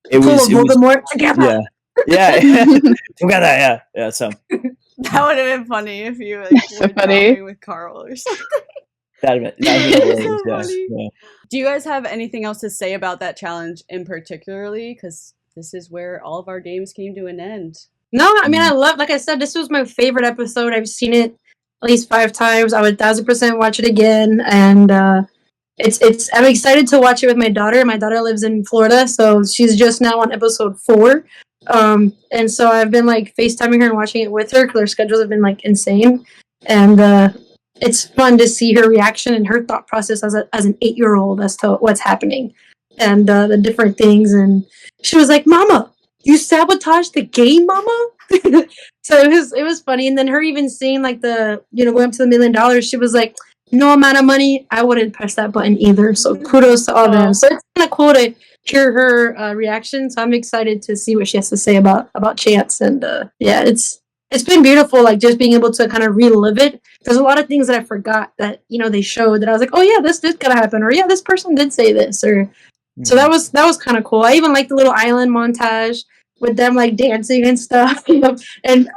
It was more together. Yeah. Together, yeah. So that would have been funny if you so were funny talking with Karl or something. That'd been So hilarious, funny. yeah. Do you guys have anything else to say about that challenge in particularly? Because this is where all of our games came to an end. No, I mean, like I said, this was my favorite episode. I've seen it at least 5 times. I would 1000% watch it again. And I'm excited to watch it with my daughter. My daughter lives in Florida, so she's just now on episode 4. And so I've been like FaceTiming her and watching it with her because our schedules have been like insane. And it's fun to see her reaction and her thought process as an 8-year-old as to what's happening and the different things. And she was like, "Mama, you sabotaged the game, Mama." So it was funny. And then her even seeing like the going up to the $1 million, she was like, "No amount of money, I wouldn't press that button either." So kudos to all them. So it's kind of cool to hear her reaction. So I'm excited to see what she has to say about Chance. And yeah, it's been beautiful, like just being able to kind of relive it. There's a lot of things that I forgot that they showed that I was like, "Oh yeah, this did kind of happen," or "Yeah, this person did say this," or so that was kind of cool. I even like the little island montage with them like dancing and stuff, and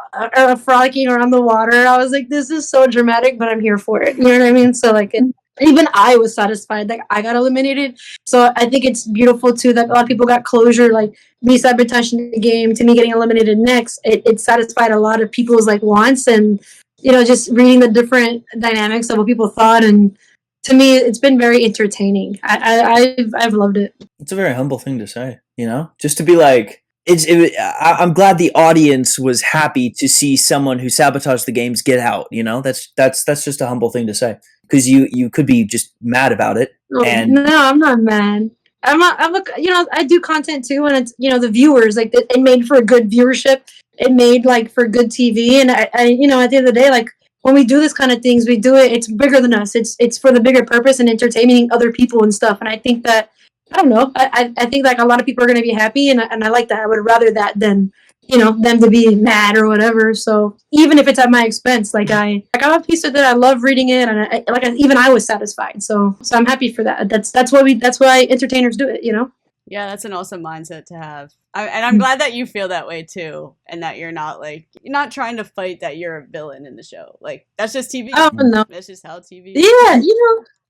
frolicking around the water. I was like, this is so dramatic, but I'm here for it. You know what I mean? So like, even I was satisfied that I got eliminated. So I think it's beautiful too that a lot of people got closure. Like me sabotaging the game to me getting eliminated next, it satisfied a lot of people's like wants, and just reading the different dynamics of what people thought. And to me, it's been very entertaining. I've loved it. It's a very humble thing to say, just to be like, I'm glad the audience was happy to see someone who sabotaged the games get out. That's just a humble thing to say, because you could be just mad about it. And no, I'm not mad. I do content too, and it's the viewers, like it made for a good viewership. It made like for good TV, and I at the end of the day, like when we do this kind of things, we do it. It's bigger than us. It's for the bigger purpose and entertaining other people and stuff. And I think that I don't know. I think like a lot of people are going to be happy, and I like that. I would rather that than them to be mad or whatever. So even if it's at my expense, like I got a piece of it. I love reading it, and even I was satisfied. So I'm happy for that. That's why entertainers do it. Yeah, that's an awesome mindset to have. And I'm glad that you feel that way too, and that you're not trying to fight that you're a villain in the show. Like that's just TV. Oh no, that's just how TV. Yeah,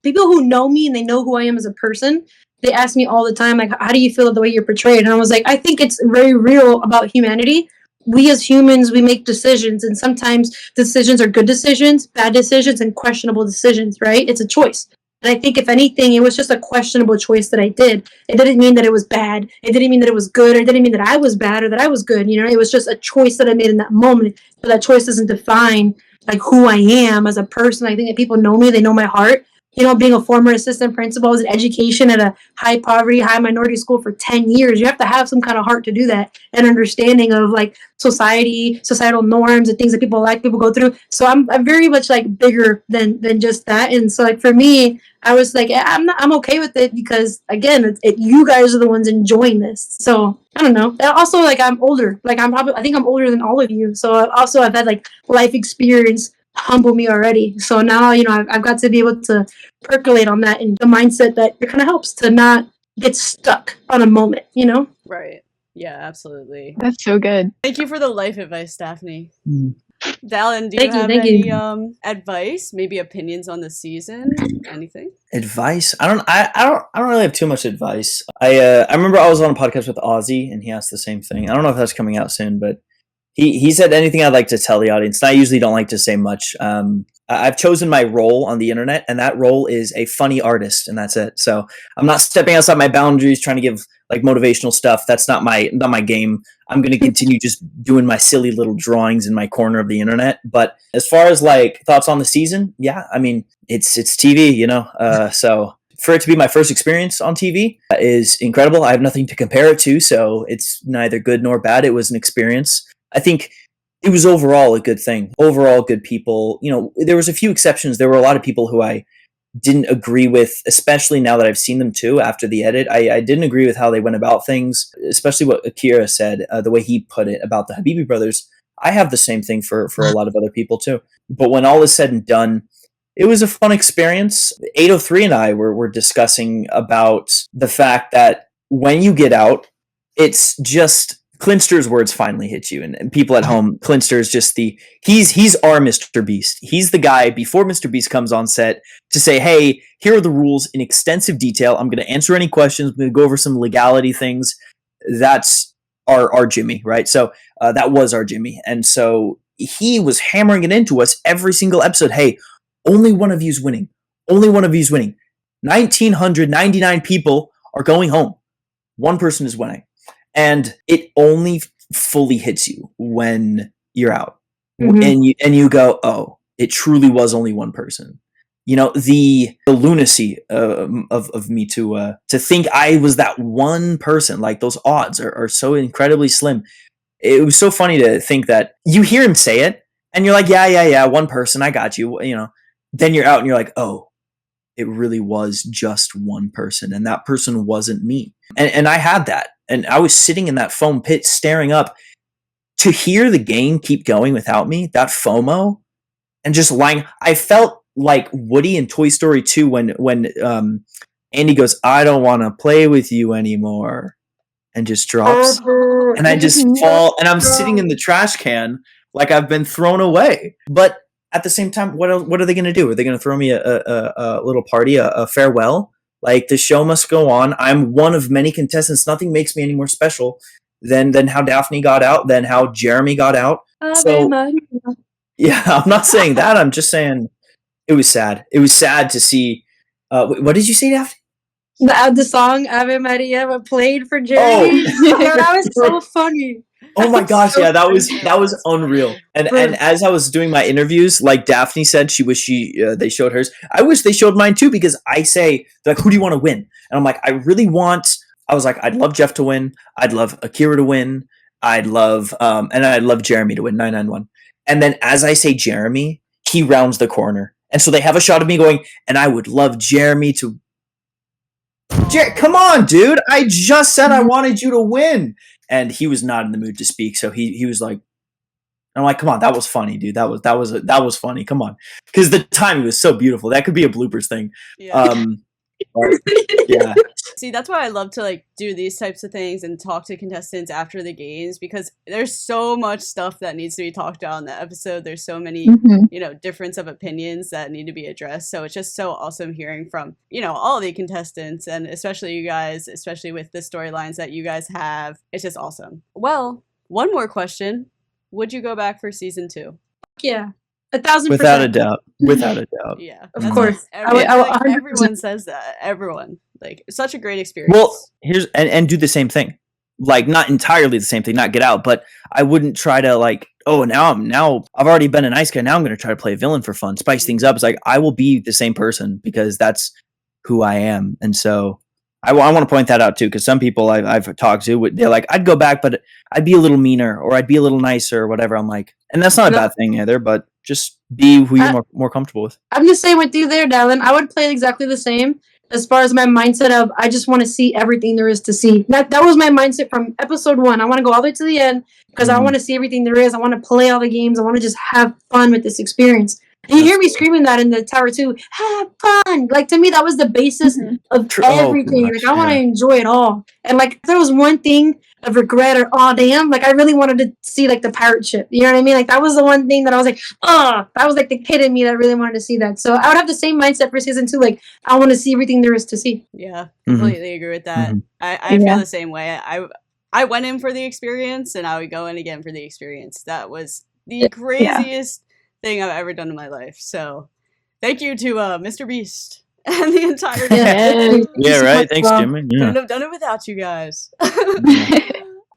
people who know me and they know who I am as a person. They ask me all the time, like, how do you feel the way you're portrayed? And I was like, I think it's very real about humanity. We as humans, we make decisions, and sometimes decisions are good decisions, bad decisions, and questionable decisions, right? It's a choice. And I think, if anything, it was just a questionable choice that I did. It didn't mean that it was bad. It didn't mean that it was good. Or it didn't mean that I was bad or that I was good. It was just a choice that I made in that moment. But that choice doesn't define, like, who I am as a person. I think that people know me. They know my heart. Being a former assistant principal, I was in education at a high poverty, high minority school for 10 years. You have to have some kind of heart to do that, and understanding of like societal norms and things that people go through. So I'm very much like bigger than just that. And so like for me, I was like, I'm okay with it, because again, you guys are the ones enjoying this. So I don't know. And also, like, I'm older. Like I think I'm older than all of you. So I've had like life experience humble me already. So now, I've got to be able to percolate on that, and the mindset that it kind of helps to not get stuck on a moment, Right. Yeah, absolutely. That's so good. Thank you for the life advice, Daphne. Dallin, do Thank you you, have thank any you. advice, maybe opinions on the season? Anything? advice, I don't really have too much advice. I remember I was on a podcast with Ozzy, and he asked the same thing. I don't know if that's coming out soon, but he said anything I'd like to tell the audience. And I usually don't like to say much. I've chosen my role on the internet, and that role is a funny artist, and that's it. So I'm not stepping outside my boundaries, trying to give like motivational stuff. That's not my game. I'm going to continue just doing my silly little drawings in my corner of the internet. But as far as like thoughts on the season, yeah, I mean, it's TV, you know. So for it to be my first experience on TV is incredible. I have nothing to compare it to, so it's neither good nor bad. It was an experience. I think it was overall a good thing. Overall, good people. You know, there was a few exceptions. There were a lot of people who I didn't agree with, especially now that I've seen them too after the edit. I didn't agree with how they went about things, especially what Akira said, the way he put it about the Habibi brothers. I have the same thing for a lot of other people too. But when all is said and done, it was a fun experience. 803 and I were discussing about the fact that when you get out, it's just Clinster's words finally hit you, and people at home, Clinster is just he's our MrBeast. He's the guy before MrBeast comes on set to say, hey, here are the rules in extensive detail. I'm going to answer any questions. I'm going to go over some legality things. That's our Jimmy, right? So that was our Jimmy. And so he was hammering it into us every single episode. Hey, only one of you's winning. Only one of you's winning. 1,999 people are going home. One person is winning. And it only fully hits you when you're out, and you go, oh, it truly was only one person. You know, the lunacy of me to think I was that one person. Like, those odds are so incredibly slim. It was so funny to think that you hear him say it and you're like, yeah, one person, I got you, you know. Then you're out and you're like, oh, it really was just one person, and that person wasn't me. And I had that, and I was sitting in that foam pit staring up to hear the game keep going without me, that FOMO, and just lying. I felt like Woody in Toy Story 2 when Andy goes, I don't want to play with you anymore, and just drops. And I just fall, and I'm sitting in the trash can like I've been thrown away. But at the same time, what are they going to do? Are they going to throw me a little party, a farewell? Like, the show must go on. I'm one of many contestants. Nothing makes me any more special than how Daffne got out, than how Jeremy got out. So, yeah, I'm not saying that. I'm just saying it was sad. It was sad to see. What did you say, Daffne? The song Ave Maria played for Jeremy. Oh. That was so funny. Oh my gosh, yeah, that was unreal. And as I was doing my interviews, like Daffne said, she wished they showed hers. I wish they showed mine too, because I say, like, who do you want to win? And I'm like, I was like, I'd love Jeff to win. I'd love Akira to win. I'd love Jeremy to win, 991. And then as I say Jeremy, he rounds the corner. And so they have a shot of me going, and I would love Jeremy to. Come on, dude. I just said I wanted you to win. And he was not in the mood to speak. So he was like, I'm like, come on, that was funny, dude. That was funny. Come on. Because the timing was so beautiful. That could be a bloopers thing. Yeah. Yeah. See, that's why I love to like do these types of things and talk to contestants after the games, because there's so much stuff that needs to be talked about in the episode. There's so many, difference of opinions that need to be addressed. So it's just so awesome hearing from, all the contestants, and especially you guys, especially with the storylines that you guys have. It's just awesome. Well, one more question. Would you go back for season 2? Yeah. 1,000%. Without a doubt. Without a doubt. Yeah. Of course. Everyone says that. Everyone. Like, such a great experience. Well, here's and do the same thing. Like, not entirely the same thing, not get out, but I wouldn't try to like, oh, now I've already been a nice guy. Now I'm going to try to play a villain for fun, spice things up. It's like, I will be the same person because that's who I am. And so I want to point that out too, because some people I've talked to, they're like, I'd go back, but I'd be a little meaner or I'd be a little nicer or whatever. I'm like, and that's not a bad thing either, but just be who you're more comfortable with. I'm the same with you there, Dallin. I would play exactly the same as far as my mindset of, I just want to see everything there is to see. That was my mindset from episode 1. I want to go all the way to the end because I want to see everything there is. I want to play all the games. I want to just have fun with this experience. And you hear me screaming that in the tower too. Have fun. Like, to me, that was the basis of everything. Like, I want to enjoy it all. And like, if there was one thing of regret or damn, like, I really wanted to see like the pirate ship. You know what I mean? Like, that was the one thing that I was like, that was like the kid in me that really wanted to see that. So I would have the same mindset for season 2. Like, I want to see everything there is to see. Yeah, completely agree with that. I feel the same way. I went in for the experience, and I would go in again for the experience. That was the craziest thing I've ever done in my life. So thank you to MrBeast and the entire team. Yeah, right. Thanks, Jimmy. Yeah. Couldn't have done it without you guys.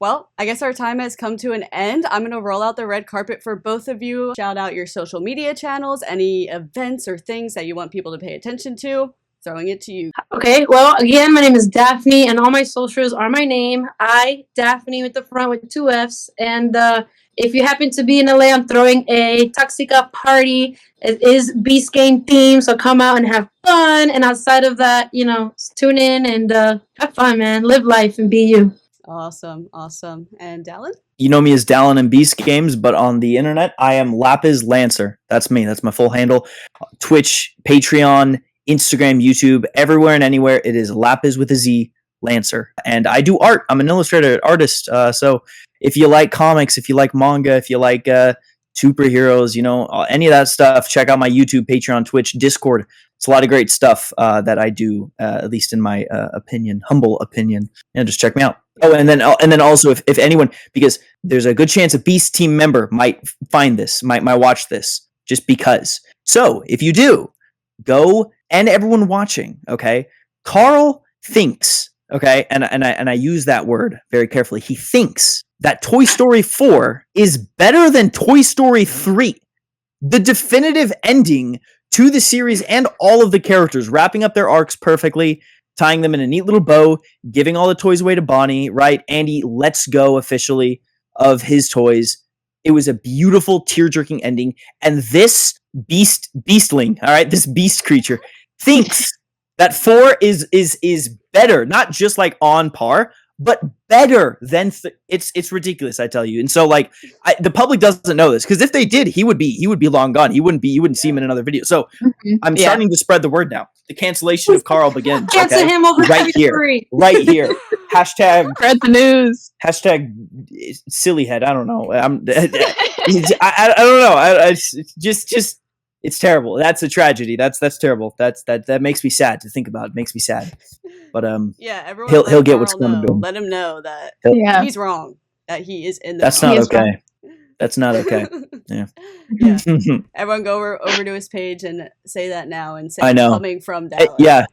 Well, I guess our time has come to an end. I'm going to roll out the red carpet for both of you. Shout out your social media channels, any events or things that you want people to pay attention to. Throwing it to you. Okay, well, again, my name is Daffne, and all my socials are my name. Daffne with the front with 2 Fs. And if you happen to be in LA, I'm throwing a Toxica party. It is Beast Game theme, so come out and have fun. And outside of that, tune in and have fun, man. Live life and be you. Awesome. And Dallin? You know me as Dallin and Beast Games, but on the internet, I am Lapis Lancer. That's me. That's my full handle. Twitch, Patreon, Instagram, YouTube, everywhere and anywhere. It is Lapis with a Z, Lancer. And I do art. I'm an illustrator, artist. So if you like comics, if you like manga, if you like superheroes, any of that stuff, check out my YouTube, Patreon, Twitch, Discord. It's a lot of great stuff that I do, at least in my humble opinion. Just check me out. Oh, and then also if anyone, because there's a good chance a Beast team member might find this, might watch this, just because. So if you do, go, and everyone watching, okay? Karl thinks, okay, and I use that word very carefully. He thinks that Toy Story 4 is better than Toy Story 3. the definitive ending to the series and all of the characters, wrapping up their arcs perfectly, tying them in a neat little bow, giving all the toys away to Bonnie, right? Andy lets go officially of his toys. It was a beautiful, tear-jerking ending. And this beastling, all right, this beast creature thinks that 4 is better, not just like on par, but better than it's ridiculous, I tell you. And so like the public doesn't know this, because if they did, he would be long gone. You wouldn't see him in another video. So I'm starting to spread the word now. The cancellation of Karl begins. Cancel him over right here. Right here. Hashtag Spread the news. Hashtag silly head. I don't know. I don't know. It's just it's terrible. That's a tragedy. That's terrible. That makes me sad to think about. It makes me sad. But yeah, everyone he'll get what's coming to him. Let him know that Yeah. he's wrong. That he is in the That's wrong. not okay. That's not okay. Yeah. Yeah. Everyone go over to his page and say that now and say I know. coming from Dallin. Yeah.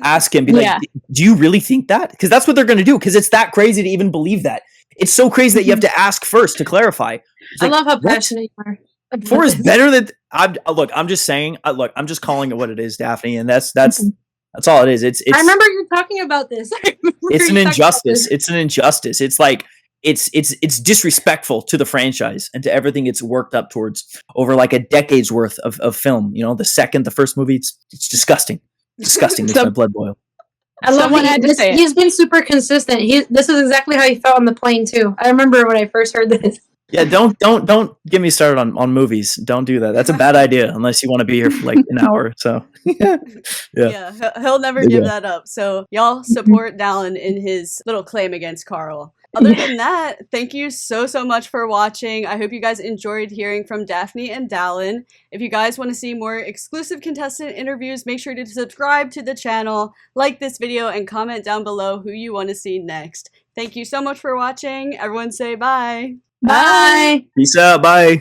Ask him. Be like, Yeah. do you really think that? Because that's what they're going to do. Because it's that crazy to even believe that. It's so crazy that you have to ask first to clarify. It's I like, love how what? passionate you are. 4 is better than. Look, I'm just saying. Look, I'm just calling it what it is, Daphne, and that's all it is. It's. I remember you talking about this. It's an injustice. It's an injustice. It's like it's disrespectful to the franchise and to everything it's worked up towards over like a decade's worth of film. You know, the first movie. It's disgusting. Disgusting. Makes my blood boil. I love Someone had to say it. He's been super consistent. This is exactly how he felt on the plane too. I remember when I first heard this. Yeah, don't get me started on movies. Don't do that. That's a bad idea unless you want to be here for like an hour. So Yeah, he'll never give that up. So y'all support Dallin in his little claim against Karl. Other than that, thank you so much for watching. I hope you guys enjoyed hearing from Daffne and Dallin. If you guys want to see more exclusive contestant interviews, make sure to subscribe to the channel, like this video, and comment down below who you want to see next. Thank you so much for watching. Everyone say bye. Bye. Peace out. Bye.